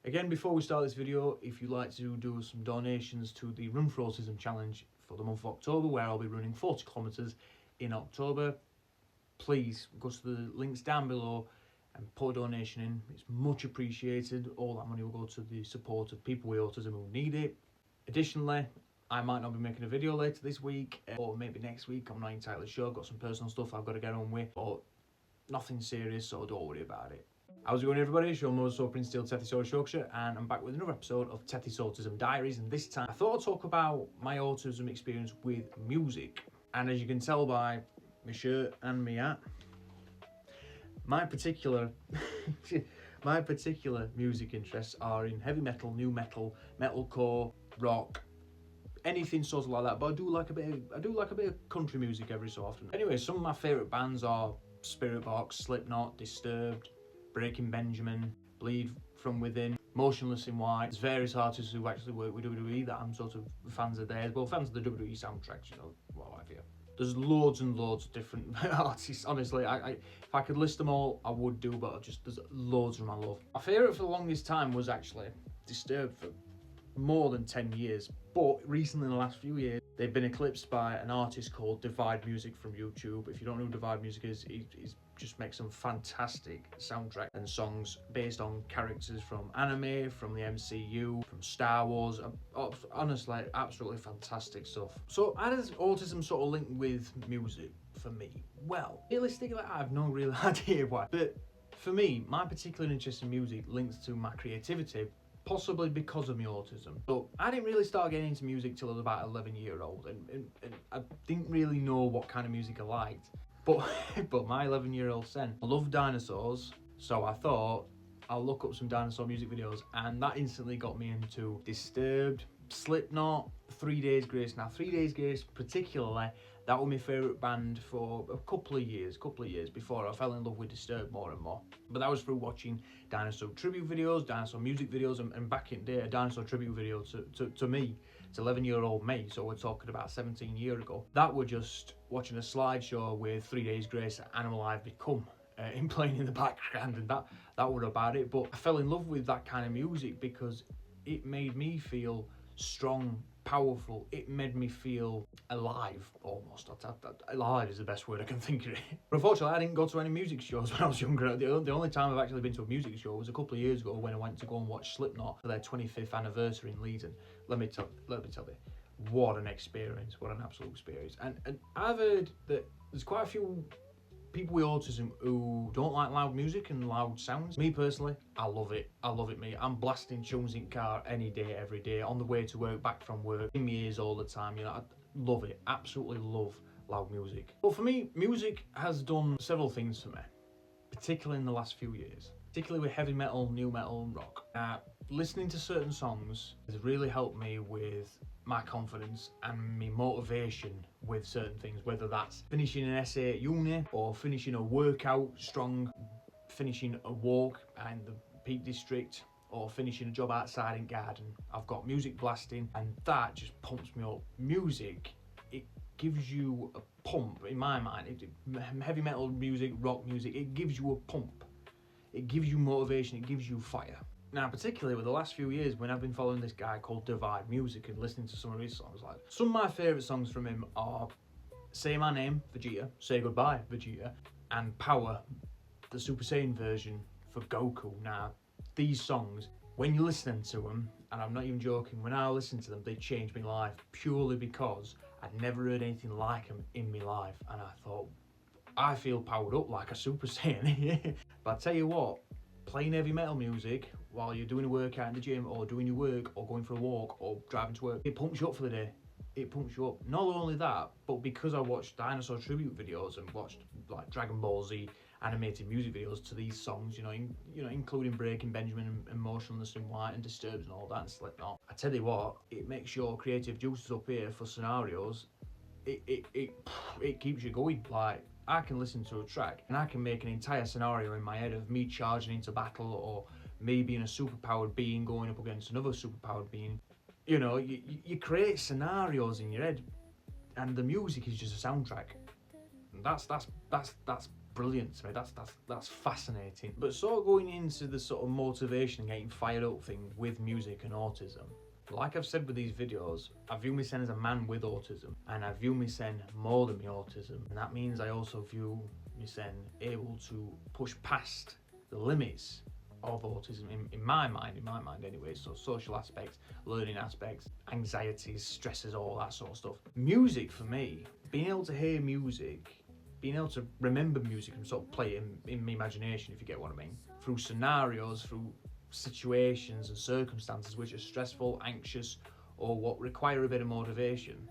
Again, before we start this video, if you'd like to do some donations to the Run for Autism challenge for the month of October, where I'll be running 40 kilometres in October, please go to the links down below and put a donation in. It's much appreciated. All that money will go to the support of people with autism who need it. Additionally, I might not be making a video later this week or maybe next week. I'm not entirely sure. I've got some personal stuff I've got to get on with, but nothing serious, so don't worry about it. How's it going, everybody? It's your Moses Prince Steel TethysAutism, and I'm back with another episode of TethysAutism Diaries, and this time I thought I'd talk about my autism experience with music. And as you can tell by my shirt and my hat, my particular music interests are in heavy metal, new metal, metalcore, rock, anything sort of like that. But I do like a bit of country music every so often. Anyway, some of my favourite bands are Spiritbox, Slipknot, Disturbed, Breaking Benjamin, Bleed From Within, Motionless in White. There's various artists who actually work with WWE that I'm sort of fans of theirs. Well, fans of the WWE soundtracks, you know, what have you. There's loads and loads of different artists. Honestly, if I could list them all, I would do, but there's loads of them I love. My favourite for the longest time was actually Disturbed for more than 10 years. But recently, in the last few years, they've been eclipsed by an artist called Diaries from YouTube. If you don't know who Diaries is, he's just makes some fantastic soundtrack and songs based on characters from anime, from the MCU, from Star Wars. Honestly, absolutely fantastic stuff. So how does autism sort of link with music for me? Well, realistically, I have no real idea why. But for me, my particular interest in music links to my creativity, possibly because of my autism. So I didn't really start getting into music till I was about 11-year-old, and I didn't really know what kind of music I liked. But my 11-year-old son loved dinosaurs, so I thought I'll look up some dinosaur music videos, and that instantly got me into Disturbed, Slipknot, 3 Days Grace. Now 3 Days Grace particularly, that was my favourite band for a couple of years before I fell in love with Disturbed more and more. But that was through watching dinosaur tribute videos, dinosaur music videos, and back in the day, a dinosaur tribute video to me, it's 11-year-old me, so we're talking about 17 years ago. That were just watching a slideshow with 3 Days Grace, Animal I've Become, in playing in the background, and that were about it. But I fell in love with that kind of music because it made me feel strong, powerful. It made me feel alive, almost. Alive is the best word I can think of it. But unfortunately, I didn't go to any music shows when I was younger. The only time I've actually been to a music show was a couple of years ago when I went to go and watch Slipknot for their 25th anniversary in Leeds. And let me tell you, what an experience, what an absolute experience. And I've heard that there's quite a few people with autism who don't like loud music and loud sounds. Me personally, I love it. Me. I'm blasting tunes in car any day, every day, on the way to work, back from work, in my ears all the time. You know, I love it. Absolutely love loud music. But for me, music has done several things for me, particularly in the last few years, particularly with heavy metal, new metal, and rock. Listening to certain songs has really helped me with my confidence and my motivation with certain things, whether that's finishing an essay at uni or finishing a workout strong, finishing a walk in the Peak District, or finishing a job outside in garden. I've got music blasting, and that just pumps me up. Music, it gives you a pump, in my mind. Heavy metal music, rock music, it gives you a pump. It gives you motivation, it gives you fire. Now, particularly with the last few years when I've been following this guy called TethysAutism and listening to some of his songs, like some of my favourite songs from him are Say My Name, Vegeta, Say Goodbye, Vegeta, and Power, the Super Saiyan version for Goku. Now, these songs, when you're listening to them, and I'm not even joking, when I listen to them, they changed my life purely because I'd never heard anything like them in my life, and I thought, I feel powered up like a Super Saiyan. But I tell you what, playing heavy metal music while you're doing a workout in the gym or doing your work or going for a walk or driving to work, it pumps you up for the day. It pumps you up. Not only that, but because I watched dinosaur tribute videos and watched like Dragon Ball Z animated music videos to these songs, including Breaking Benjamin and Motionless in White and Disturbed and all that and Slipknot. I tell you what, it makes your creative juices up here for scenarios. It keeps you going. Like, I can listen to a track and I can make an entire scenario in my head of me charging into battle, or me being a superpowered being going up against another superpowered being. You know, you create scenarios in your head, and the music is just a soundtrack. And that's brilliant to me. That's fascinating. But sort of going into the sort of motivation and getting fired up thing with music and autism, like I've said with these videos, I view myself as a man with autism, and I view myself more than my autism, and that means I also view myself able to push past the limits of autism in my mind anyway. So social aspects, learning aspects, anxieties, stresses, all that sort of stuff. Music for me, being able to hear music, being able to remember music and sort of play it in my imagination, if you get what I mean, through scenarios, through situations and circumstances which are stressful, anxious, or what require a bit of motivation.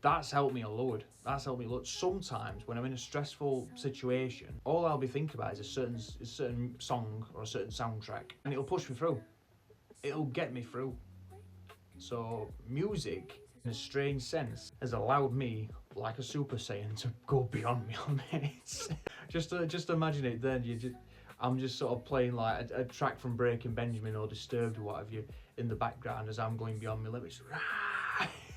That's helped me a lot. That's helped me a lot. Sometimes when I'm in a stressful situation, all I'll be thinking about is a certain song or a certain soundtrack, and it'll push me through. It'll get me through. So music, in a strange sense, has allowed me, like a Super Saiyan, to go beyond my limits. just imagine it. Then I'm just sort of playing like a track from Breaking Benjamin or Disturbed or what have you in the background as I'm going beyond my limits.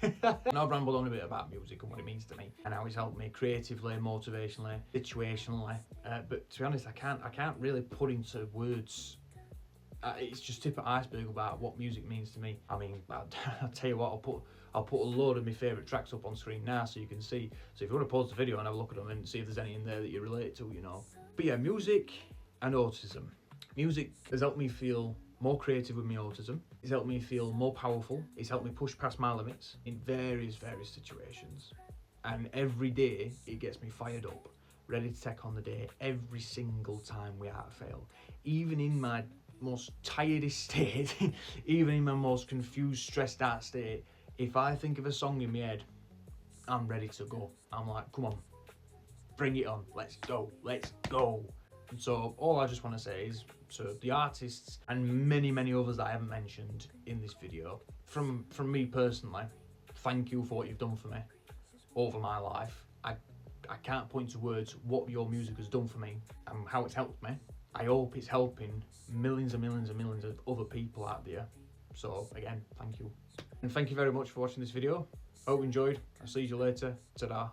And I've rambled on a bit about music and what it means to me and how it's helped me creatively, motivationally, situationally. But to be honest, I can't really put into words. It's just tip of iceberg about what music means to me. I mean, I'll tell you what, I'll put a load of my favourite tracks up on screen now so you can see. So if you want to pause the video and have a look at them and see if there's any in there that you relate to, you know. But yeah, music and autism. Music has helped me feel more creative with my autism. It's helped me feel more powerful. It's helped me push past my limits in various situations. And every day it gets me fired up, ready to take on the day every single time without fail. Even in my most tiredest state, even in my most confused, stressed out state, if I think of a song in my head, I'm ready to go. I'm like, come on, bring it on, let's go. So all I just want to say is to the artists and many others that I haven't mentioned in this video, from me personally, thank you for what you've done for me over my life. I can't put into words what your music has done for me and how it's helped me. I hope it's helping millions and millions of other people out there. So again, thank you. And thank you very much for watching this video. Hope you enjoyed. I'll see you later. Ta-da.